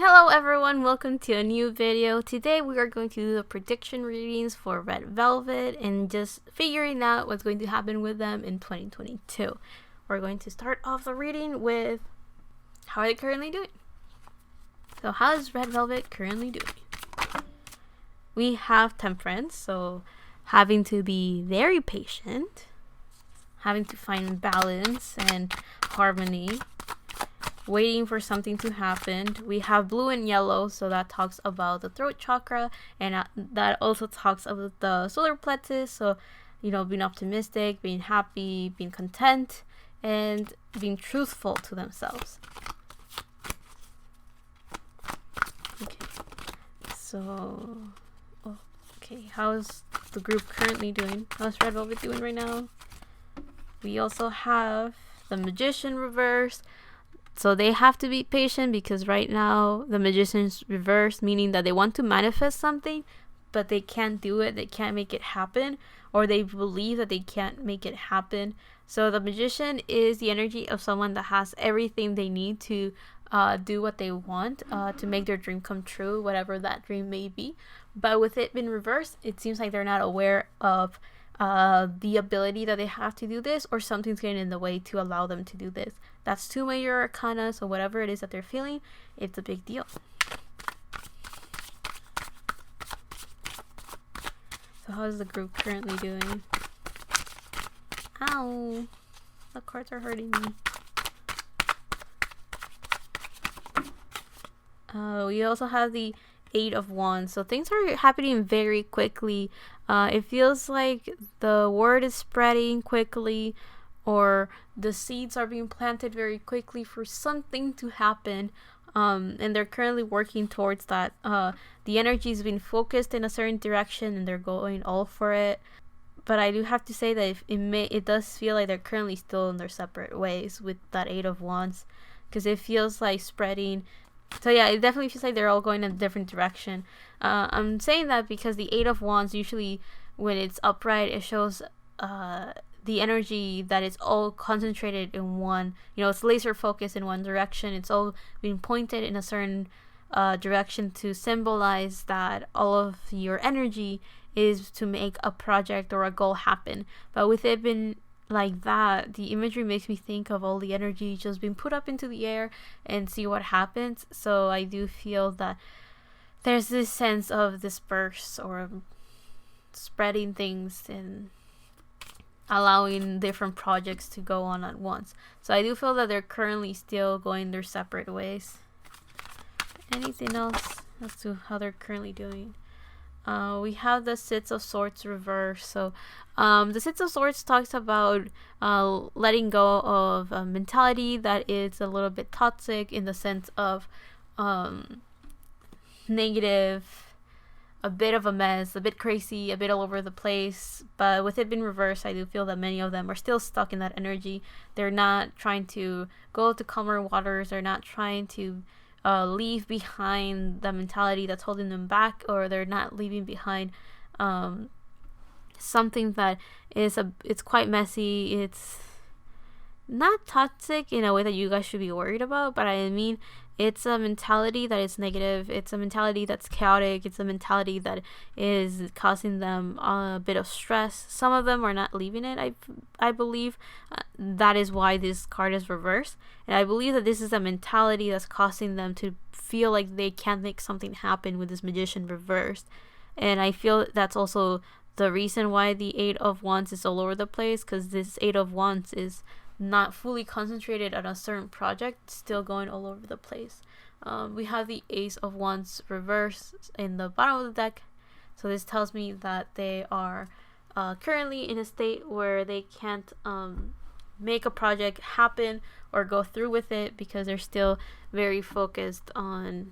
Hello everyone, welcome to a new video. Today we are going to do the prediction readings for Red Velvet and just figuring out what's going to happen with them in 2022. We're going to start off the reading with how are they currently doing. So how is Red Velvet currently doing? We have Temperance, so having to be very patient, having to find balance and harmony, waiting for something to happen. We have Blue and Yellow, so that talks about the throat chakra, and that also talks about the solar plexus, so being optimistic, being happy, being content, and being truthful to themselves. Okay, how's the group currently doing? How's Red Velvet doing right now? We also have the Magician reverse. So they have to be patient because right now the Magician's reverse, meaning that they want to manifest something, but they can't do it. They can't make it happen, or they believe that they can't make it happen. So the Magician is the energy of someone that has everything they need to do what they want, to make their dream come true, whatever that dream may be. But with it being reversed, it seems like they're not aware of the ability that they have to do this, or something's getting in the way to allow them to do this. That's two major arcana, so whatever it is that they're feeling, it's a big deal. So how is the group currently doing? Ow! The cards are hurting me. We also have the Eight of Wands, so things are happening very quickly. It feels like the word is spreading quickly, or the seeds are being planted very quickly for something to happen, and they're currently working towards that. The energy is being focused in a certain direction and they're going all for it. But I do have to say that it does feel like they're currently still in their separate ways with that Eight of Wands, because it feels like spreading. So yeah, it definitely feels like they're all going in a different direction. I'm saying that because the Eight of Wands, usually when it's upright, it shows the energy that is all concentrated in one. It's laser focused in one direction. It's all being pointed in a certain direction to symbolize that all of your energy is to make a project or a goal happen. But with it being like that, the imagery makes me think of all the energy just being put up into the air and see what happens. So I do feel that there's this sense of disperse or spreading things and allowing different projects to go on at once. So I do feel that they're currently still going their separate ways. Anything else as to how they're currently doing? We have the Six of Swords reverse. So the Six of Swords talks about letting go of a mentality that is a little bit toxic, in the sense of negative, a bit of a mess, a bit crazy, a bit all over the place. But with it being reversed, I do feel that many of them are still stuck in that energy. They're not trying to go to calmer waters. They're not trying to leave behind the mentality that's holding them back, or they're not leaving behind something that it's quite messy. It's not toxic in a way that you guys should be worried about, but I mean, it's a mentality that is negative. It's a mentality that's chaotic. It's a mentality that is causing them a bit of stress. Some of them are not leaving it, I believe. That is why this card is reversed. And I believe that this is a mentality that's causing them to feel like they can't make something happen with this Magician reversed. And I feel that's also the reason why the Eight of Wands is all over the place, because this Eight of Wands is not fully concentrated on a certain project, still going all over the place. We have the Ace of Wands reverse in the bottom of the deck, so this tells me that they are currently in a state where they can't make a project happen or go through with it, because they're still very focused on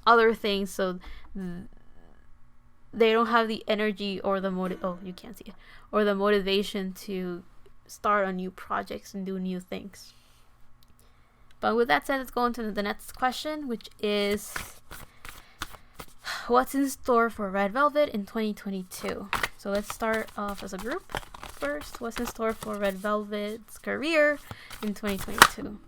other things. So they don't have the energy or the or the motivation to start on new projects and do new things. But with that said, let's go into the next question, which is what's in store for Red Velvet in 2022. So let's start off as a group first. What's in store for Red Velvet's career in 2022?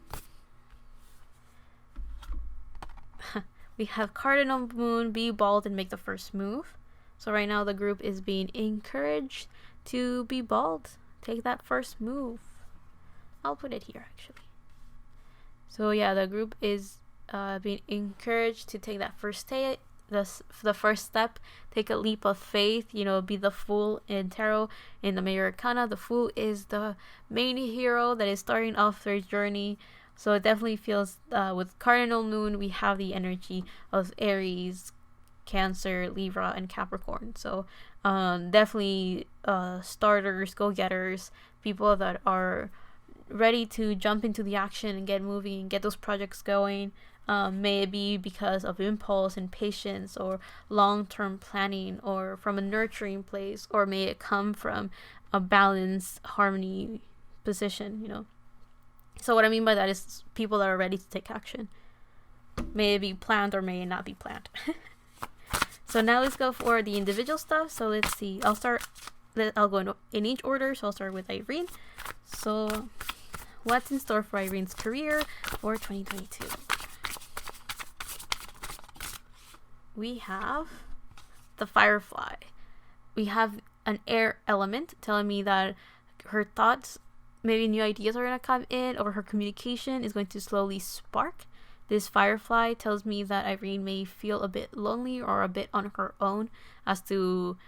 We have Cardinal Moon, be bold and make the first move. So right now the group is being encouraged to be bold. Take that first move. I'll put it here actually. So yeah, the group is being encouraged to take that the first step, take a leap of faith, be the Fool in tarot. In the Major Arcana, the Fool is the main hero that is starting off their journey. So it definitely feels with Cardinal Moon, we have the energy of Aries, Cancer, Libra, and Capricorn. So definitely starters, go-getters, people that are ready to jump into the action and get moving, get those projects going. May it be because of impulse and patience, or long-term planning, or from a nurturing place, or may it come from a balanced harmony position. So what I mean by that is people that are ready to take action. May it be planned or may it not be planned. So now let's go for the individual stuff. So let's see. I'll go in each order. So I'll start with Irene. So what's in store for Irene's career for 2022? We have the Firefly. We have an air element telling me that her thoughts, maybe new ideas are going to come in, or her communication is going to slowly spark. This Firefly tells me that Irene may feel a bit lonely or a bit on her own as to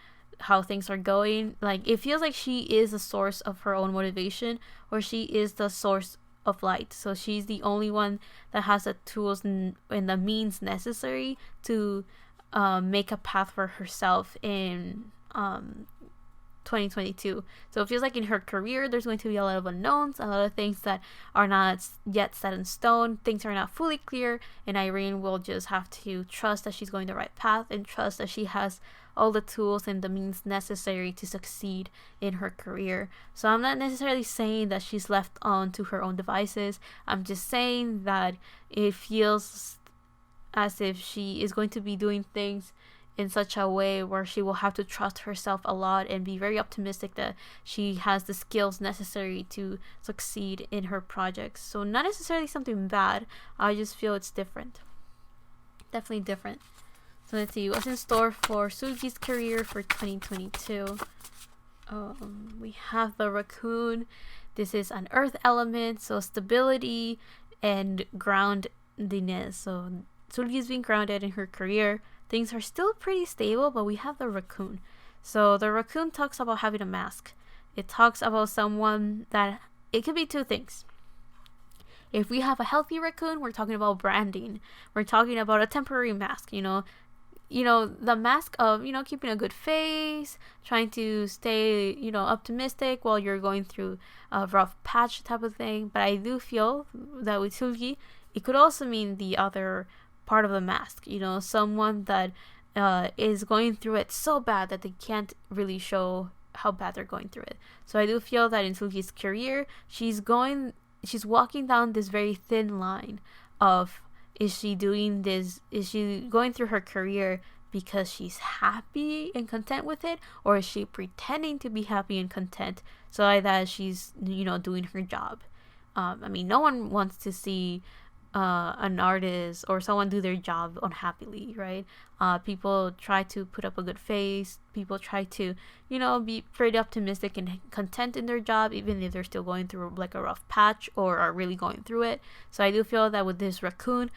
how things are going. Like, it feels like she is the source of her own motivation, or she is the source of light. So she's the only one that has the tools and the means necessary to make a path for herself in 2022. So it feels like in her career there's going to be a lot of unknowns, a lot of things that are not yet set in stone. Things are not fully clear, and Irene will just have to trust that she's going the right path, and trust that she has all the tools and the means necessary to succeed in her career. So I'm not necessarily saying that she's left on to her own devices. I'm just saying that it feels as if she is going to be doing things in such a way where she will have to trust herself a lot and be very optimistic that she has the skills necessary to succeed in her projects. So not necessarily something bad, I just feel it's different. Definitely different. So let's see what's in store for Sulgi's career for 2022. We have the raccoon. This is an earth element, so stability and groundedness. So Sulgi's being grounded in her career. Things are still pretty stable, but we have the raccoon. So the raccoon talks about having a mask. It talks about someone that, it could be two things. If we have a healthy raccoon, we're talking about branding. We're talking about a temporary mask, the mask of, keeping a good face, trying to stay, optimistic while you're going through a rough patch type of thing. But I do feel that with Sulgi, it could also mean the other part of the mask, someone that is going through it so bad that they can't really show how bad they're going through it. So I do feel that in Sulgi's career, she's walking down this very thin line of, is she doing this, is she going through her career because she's happy and content with it, or is she pretending to be happy and content so that she's doing her job? No one wants to see an artist or someone do their job unhappily, right? People try to put up a good face. People try to, be pretty optimistic and content in their job, even if they're still going through like a rough patch or are really going through it. So I do feel that with this raccoon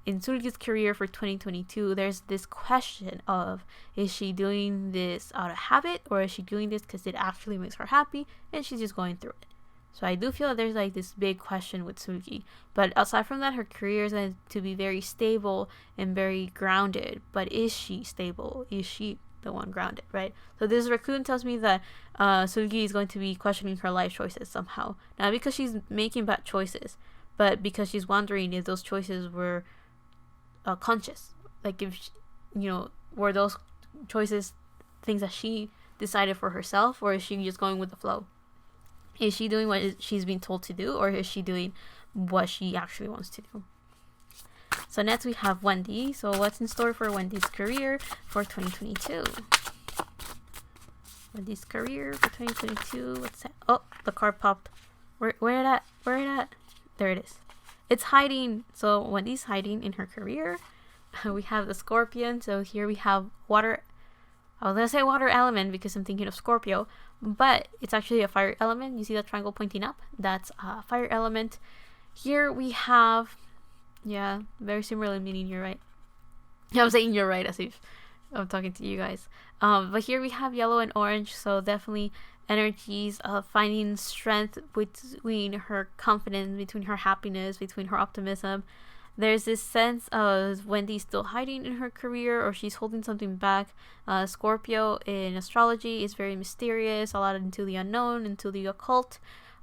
in Sulgi's career for 2022, there's this question of, is she doing this out of habit, or is she doing this because it actually makes her happy and she's just going through it? So I do feel that there's like this big question with Sulgi. But aside from that, her career is going to be very stable and very grounded. But is she stable? Is she the one grounded, right? So this raccoon tells me that Sulgi is going to be questioning her life choices somehow. Not because she's making bad choices, but because she's wondering if those choices were conscious. Like if, were those choices things that she decided for herself, or is she just going with the flow? Is she doing what she's being told to do, or is she doing what she actually wants to do? So next we have Wendy. So what's in store for Wendy's career for 2022? Wendy's career for 2022. What's that? Oh, the card popped. Where it at? Where it at? There it is. It's hiding. So Wendy's hiding in her career. we have the Scorpion. So here we have water. I was gonna say water element because I'm thinking of Scorpio, but it's actually a fire element. You see that triangle pointing up? That's a fire element. Here we have, yeah, very similar meaning. You're right. I'm saying you're right as if I'm talking to you guys. But here we have yellow and orange, so definitely energies of finding strength between her confidence, between her happiness, between her optimism. There's this sense of Wendy's still hiding in her career or she's holding something back. Scorpio in astrology is very mysterious, a lot into the unknown, into the occult.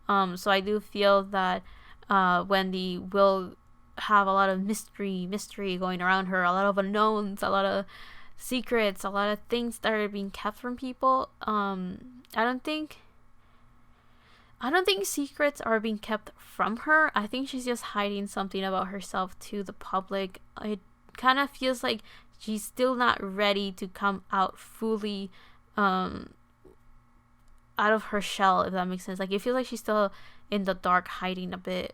So I do feel that Wendy will have a lot of mystery going around her, a lot of unknowns, a lot of secrets, a lot of things that are being kept from people. I don't think secrets are being kept from her. I think she's just hiding something about herself to the public. It kind of feels like she's still not ready to come out fully out of her shell, if that makes sense. Like, it feels like she's still in the dark, hiding a bit.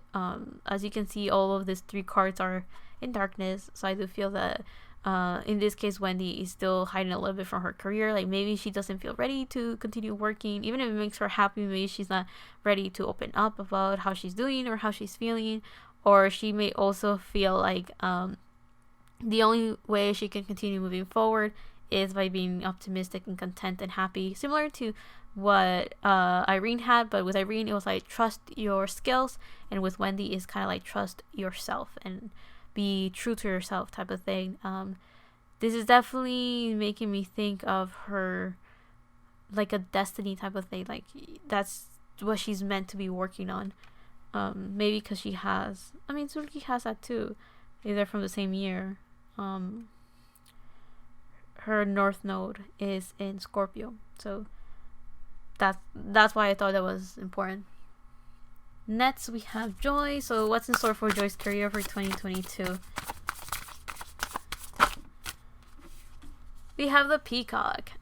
As you can see, all of these 3 cards are in darkness, so I do feel that in this case, Wendy is still hiding a little bit from her career. Like, maybe she doesn't feel ready to continue working, even if it makes her happy. Maybe she's not ready to open up about how she's doing or how she's feeling. Or she may also feel like the only way she can continue moving forward is by being optimistic and content and happy, similar to what Irene had. But with Irene, it was like trust your skills, and with Wendy, it's kind of like trust yourself and be true to yourself type of thing. This is definitely making me think of her like a destiny type of thing. Like, that's what she's meant to be working on. Maybe because she has, I mean, Sulki has that too. They're from the same year. Her north node is in Scorpio, so that's why I thought that was important. Next, we have Joy. So what's in store for Joy's career for 2022? We have the Peacock.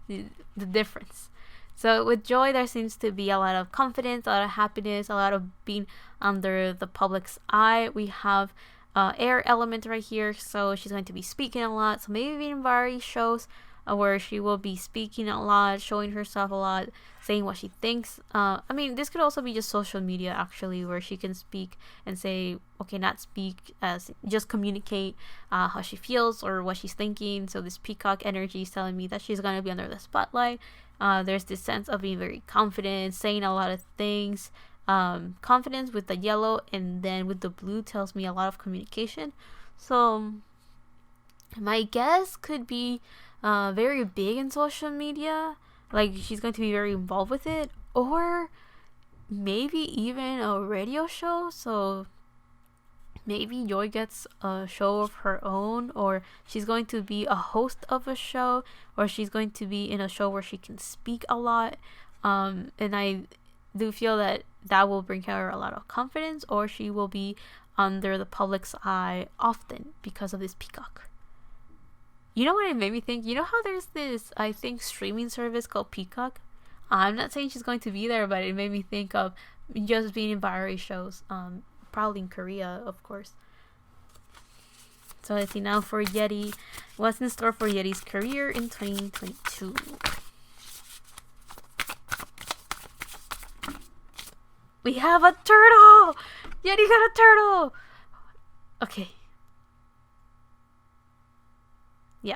The difference. So with Joy, there seems to be a lot of confidence, a lot of happiness, a lot of being under the public's eye. We have air element right here, so she's going to be speaking a lot. So maybe being in variety shows where she will be speaking a lot, showing herself a lot, saying what she thinks. I mean, this could also be just social media, actually, where she can speak and say, okay, not speak, as just communicate how she feels or what she's thinking. So this peacock energy is telling me that she's going to be under the spotlight. There's this sense of being very confident, saying a lot of things. Confidence with the yellow, and then with the blue tells me a lot of communication. So my guess could be very big in social media, like she's going to be very involved with it, or maybe even a radio show. So maybe Joy gets a show of her own, or she's going to be a host of a show, or she's going to be in a show where she can speak a lot. And I do feel that will bring her a lot of confidence, or she will be under the public's eye often because of this peacock. You know what it made me think? You know how there's this, I think, streaming service called Peacock? I'm not saying she's going to be there, but it made me think of just being in variety shows. Probably in Korea, of course. So let's see now for Yeti. What's in store for Yeti's career in 2022? We have a turtle! Yeti got a turtle! Okay. Yeah.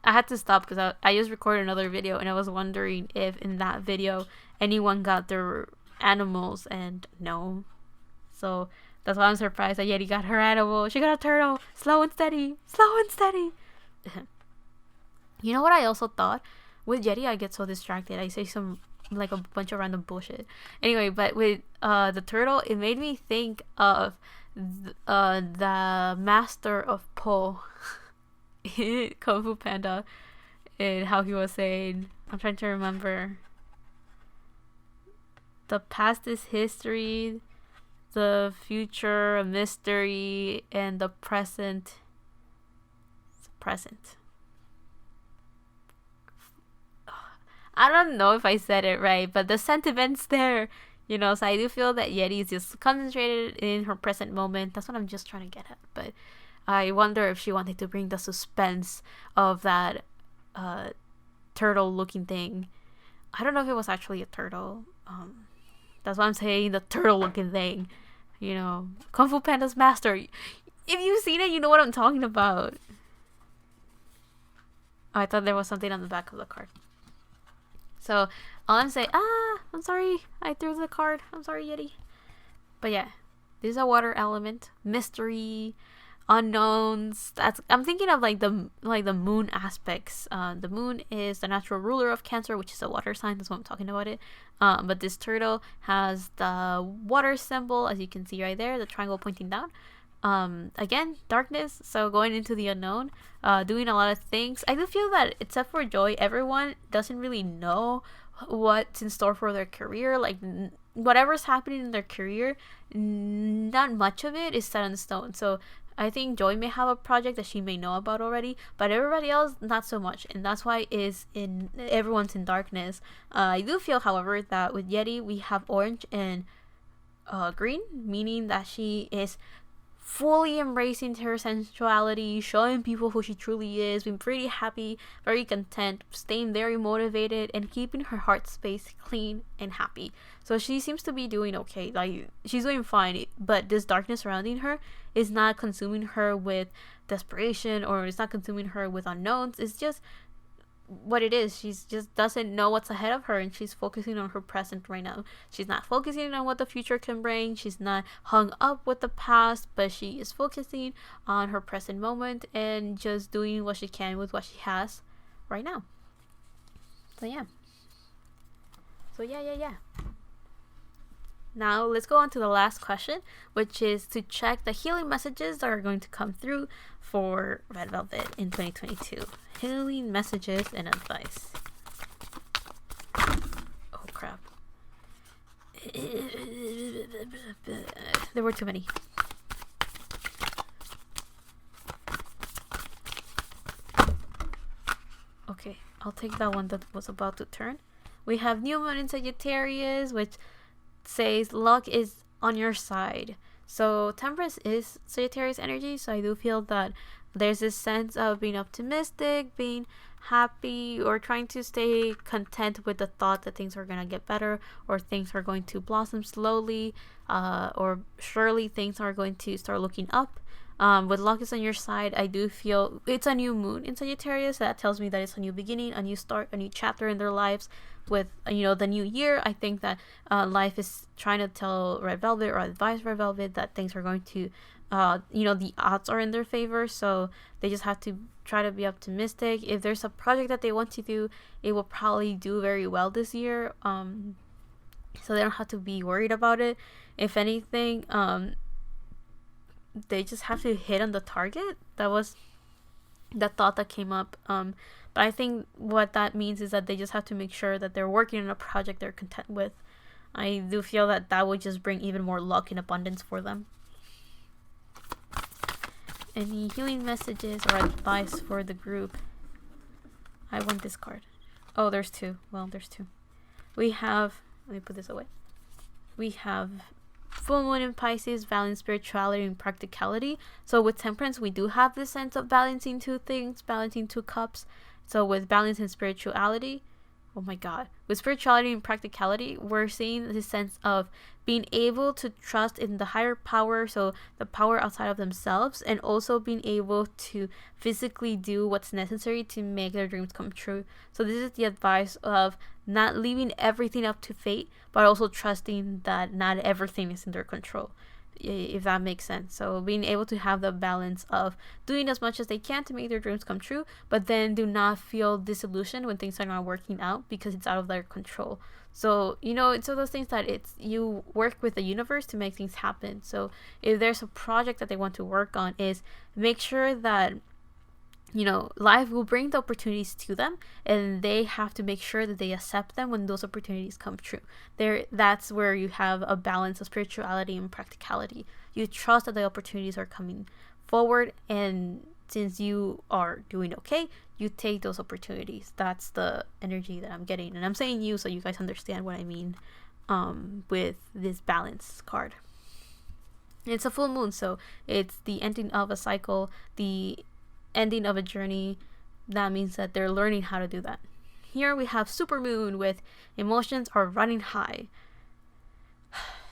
I had to stop because I just recorded another video and I was wondering if in that video anyone got their animals, and no. So that's why I'm surprised that Yeti got her animal. She got a turtle. Slow and steady. Slow and steady. You know what I also thought? With Yeti, I get so distracted. I say some, like, a bunch of random bullshit. Anyway, but with the turtle, it made me think of the master of Po. Kung Fu Panda, and how he was saying, I'm trying to remember, the past is history, the future a mystery, and the present is present. I don't know if I said it right, but the sentiment's there, you know. So I do feel that Yeti is just concentrated in her present moment. That's what I'm just trying to get at. But I wonder if she wanted to bring the suspense of that turtle looking thing. I don't know if it was actually a turtle. That's why I'm saying the turtle looking thing. Kung Fu Panda's master. If you've seen it, you know what I'm talking about. Oh, I thought there was something on the back of the card. So all I'm saying, I'm sorry, I threw the card. I'm sorry, Yeti. But yeah, this is a water element, mystery, unknowns. I'm thinking of like the moon aspects. The moon is the natural ruler of Cancer, which is a water sign. That's what I'm talking about it. But this turtle has the water symbol, as you can see right there, the triangle pointing down. Again, darkness, so going into the unknown, doing a lot of things. I do feel that except for Joy, everyone doesn't really know what's in store for their career. Like whatever's happening in their career, not much of it is set in stone. So I think Joy may have a project that she may know about already, but everybody else not so much, and that's why everyone's in darkness. I do feel, however, that with Yeti we have orange and green, meaning that she is fully embracing her sensuality, showing people who she truly is, being pretty happy, very content, staying very motivated, and keeping her heart space clean and happy. So she seems to be doing okay. Like, she's doing fine, but this darkness surrounding her is not consuming her with desperation, or it's not consuming her with unknowns. It's just what it is. She just doesn't know what's ahead of her, and she's focusing on her present right now. She's not focusing on what the future can bring. She's not hung up with the past, but she is focusing on her present moment and just doing what she can with what she has right now. So yeah. Now let's go on to the last question, which is to check the healing messages that are going to come through for Red Velvet in 2022. Healing messages and advice. Oh crap. There were too many. Okay, I'll take that one that was about to turn. We have New Moon in Sagittarius, which says luck is on your side. So Temperance is Sagittarius energy, so I do feel that there's this sense of being optimistic, being happy, or trying to stay content with the thought that things are going to get better, or things are going to blossom slowly, or surely things are going to start looking up. With luck is on your side, I do feel it's a new moon in Sagittarius. That tells me that it's a new beginning, a new start, a new chapter in their lives. With the new year, I think that life is trying to tell Red Velvet, or advise Red Velvet, that things are going to the odds are in their favor, so they just have to try to be optimistic. If there's a project that they want to do, it will probably do very well this year, so they don't have to be worried about it. If anything, they just have to hit on the target. That was the thought that came up. But I think what that means is that they just have to make sure that they're working on a project they're content with. I do feel that that would just bring even more luck and abundance for them. Any healing messages or advice for the group? I want this card. Oh, there's two. Well, there's two. We have, let me put this away. We have Full Moon in Pisces, balancing spirituality and practicality. So with Temperance, we do have this sense of balancing two things, balancing two cups. So with balance and spirituality, oh my god, with spirituality and practicality, we're seeing this sense of being able to trust in the higher power, so the power outside of themselves, and also being able to physically do what's necessary to make their dreams come true. So this is the advice of not leaving everything up to fate, but also trusting that not everything is in their control, if that makes sense. So being able to have the balance of doing as much as they can to make their dreams come true, but then do not feel disillusioned when things are not working out because it's out of their control. So it's one of those things that you work with the universe to make things happen. So if there's a project that they want to work on, is make sure that life will bring the opportunities to them, and they have to make sure that they accept them when those opportunities come true. That's where you have a balance of spirituality and practicality. You trust that the opportunities are coming forward, and since you are doing okay, you take those opportunities. That's the energy that I'm getting, and I'm saying you so you guys understand what I mean with this balance card. It's a full moon, so it's the ending of a cycle, the ending of a journey. That means that they're learning how to do that. Here we have super moon with emotions are running high.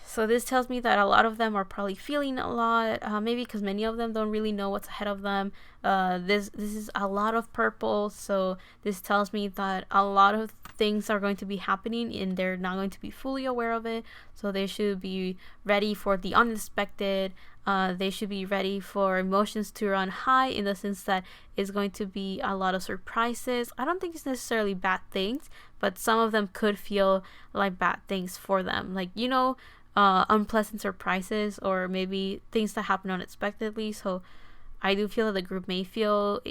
So this tells me that a lot of them are probably feeling a lot, maybe because many of them don't really know what's ahead of them. This is a lot of purple, so this tells me that a lot of things are going to be happening and they're not going to be fully aware of it. So they should be ready for the unexpected. They should be ready for emotions to run high, in the sense that it's going to be a lot of surprises. I don't think it's necessarily bad things, but some of them could feel like bad things for them. Like, unpleasant surprises, or maybe things that happen unexpectedly. So I do feel that the group may feel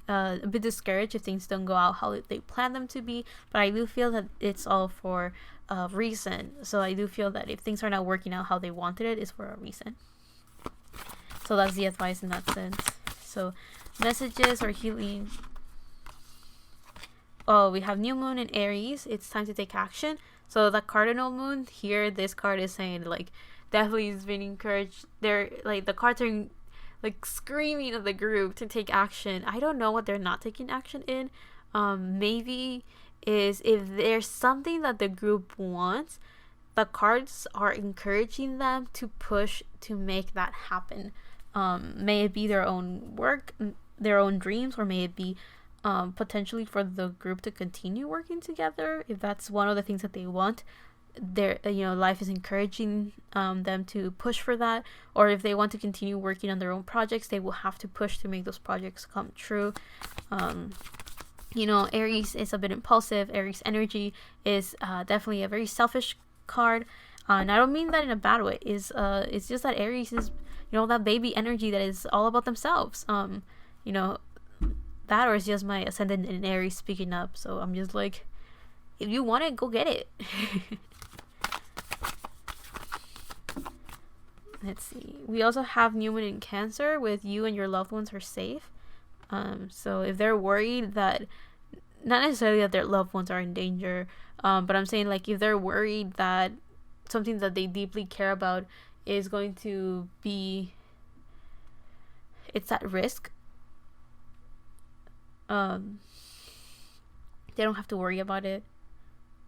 a bit discouraged if things don't go out how they plan them to be, but I do feel that it's all for a reason. So I do feel that if things are not working out how they wanted it, it's for a reason. So that's the advice in that sense. So messages or healing. Oh, we have new moon in Aries. It's time to take action. So the cardinal moon here, this card is saying like definitely is being encouraged. They're like, the cards are like screaming at the group to take action. I don't know what they're not taking action in. Maybe is if there's something that the group wants, the cards are encouraging them to push to make that happen. May it be their own work, their own dreams, or may it be potentially for the group to continue working together. If that's one of the things that they want, their life is encouraging them to push for that. Or if they want to continue working on their own projects, they will have to push to make those projects come true. Aries is a bit impulsive. Aries energy is definitely a very selfish card, and I don't mean that in a bad way. It's just that Aries is that baby energy that is all about themselves. That, or it's just my ascendant in Aries speaking up. So I'm just like, if you want it, go get it. Let's see. We also have new moon in Cancer with you and your loved ones are safe. So if they're worried that, not necessarily that their loved ones are in danger, but I'm saying like if they're worried that something that they deeply care about is going to be, it's at risk, they don't have to worry about it.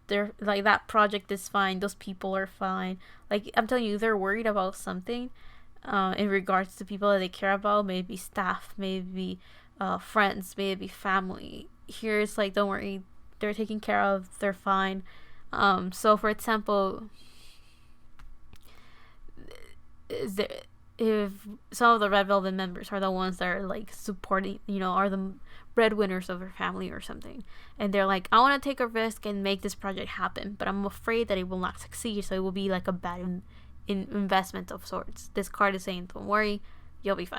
They're like, that project is fine, those people are fine. Like, I'm telling you, they're worried about something in regards to people that they care about, maybe staff, maybe friends, maybe family. Here it's like, don't worry, they're taken care of, they're fine. So for example, if some of the Red Velvet members are the ones that are like supporting, are the breadwinners of their family or something, and they're like, I want to take a risk and make this project happen, but I'm afraid that it will not succeed, so it will be like a bad investment of sorts. This card is saying, don't worry, you'll be fine.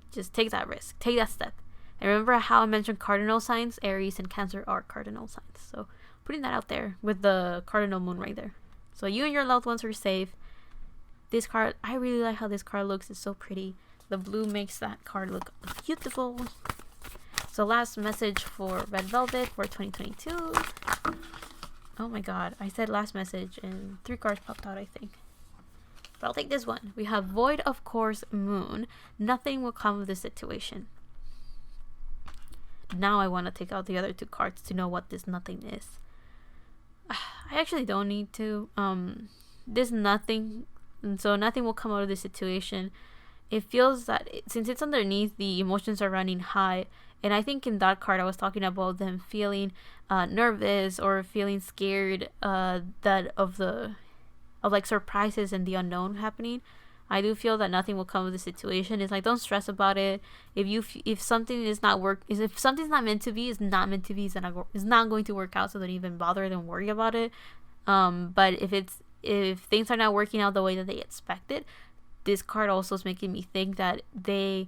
Just take that risk, take that step. And remember how I mentioned cardinal signs? Aries and Cancer are cardinal signs. So putting that out there with the cardinal moon right there. So you and your loved ones are safe. This card, I really like how this card looks. It's so pretty. The blue makes that card look beautiful. So last message for Red Velvet for 2022. Oh my god, I said last message and 3 cards popped out, I think. But I'll take this one. We have Void of Course Moon. Nothing will come of this situation. Now I want to take out the other 2 cards to know what this nothing is. I actually don't need to. This nothing... So nothing will come out of this situation. It feels that since it's underneath, the emotions are running high. And I think in that card I was talking about them feeling nervous or feeling scared that of like surprises and the unknown happening. I do feel that nothing will come of the situation. It's like, don't stress about it. If something is not if something's not meant to be, it's not meant to be. It's not going to work out. So don't even bother. Don't worry about it. But if things are not working out the way that they expected, this card also is making me think that the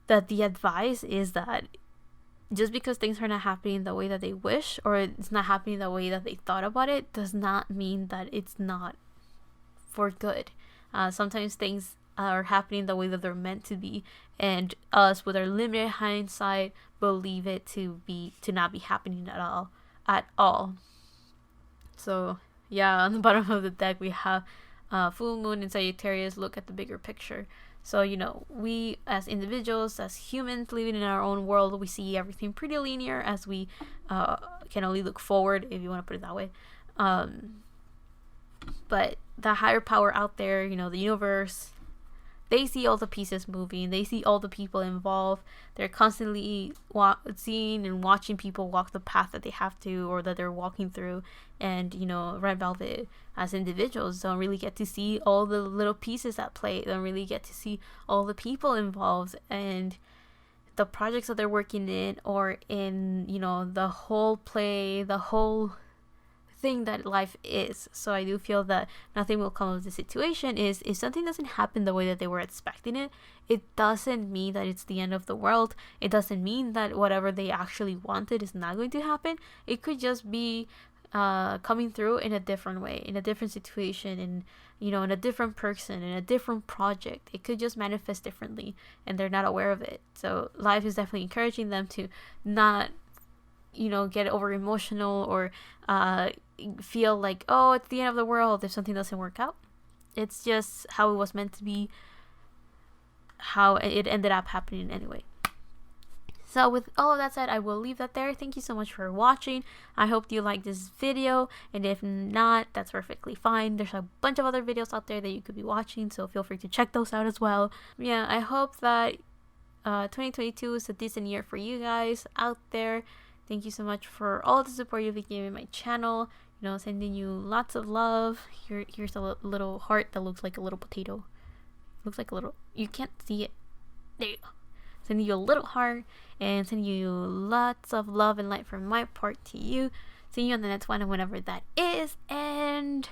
advice is that just because things are not happening the way that they wish, or it's not happening the way that they thought about it, does not mean that it's not for good. Sometimes things are happening the way that they're meant to be, and us with our limited hindsight believe it to not be happening at all. So yeah, on the bottom of the deck we have full moon in Sagittarius look at the bigger picture. So, we as individuals, as humans living in our own world, we see everything pretty linear as we can only look forward, if you want to put it that way. But the higher power out there, the universe, they see all the pieces moving. They see all the people involved. They're constantly seeing and watching people walk the path that they have to or that they're walking through. And, Red Velvet, as individuals, don't really get to see all the little pieces at play. Don't really get to see all the people involved and the projects that they're working in, or in, the whole play, the whole thing that life is. So I do feel that nothing will come of the situation. Is if something doesn't happen the way that they were expecting it, it doesn't mean that it's the end of the world. It doesn't mean that whatever they actually wanted is not going to happen. It could just be coming through in a different way, in a different situation, in in a different person, in a different project. It could just manifest differently and they're not aware of it. So life is definitely encouraging them to not get over emotional or feel like, oh, it's the end of the world if something doesn't work out. It's just how it was meant to be, how it ended up happening anyway. So with all of that said, I will leave that there. Thank you so much for watching. I hope you liked this video, and if not, that's perfectly fine. There's a bunch of other videos out there that you could be watching, so feel free to check those out as well. Yeah, I hope that 2022 is a decent year for you guys out there. Thank you so much for all the support you've been giving my channel. Sending you lots of love. Here's a little heart that looks like a little potato. Looks like a little, you can't see it. There you go. Sending you a little heart and sending you lots of love and light from my part to you. See you on the next one, whenever that is. And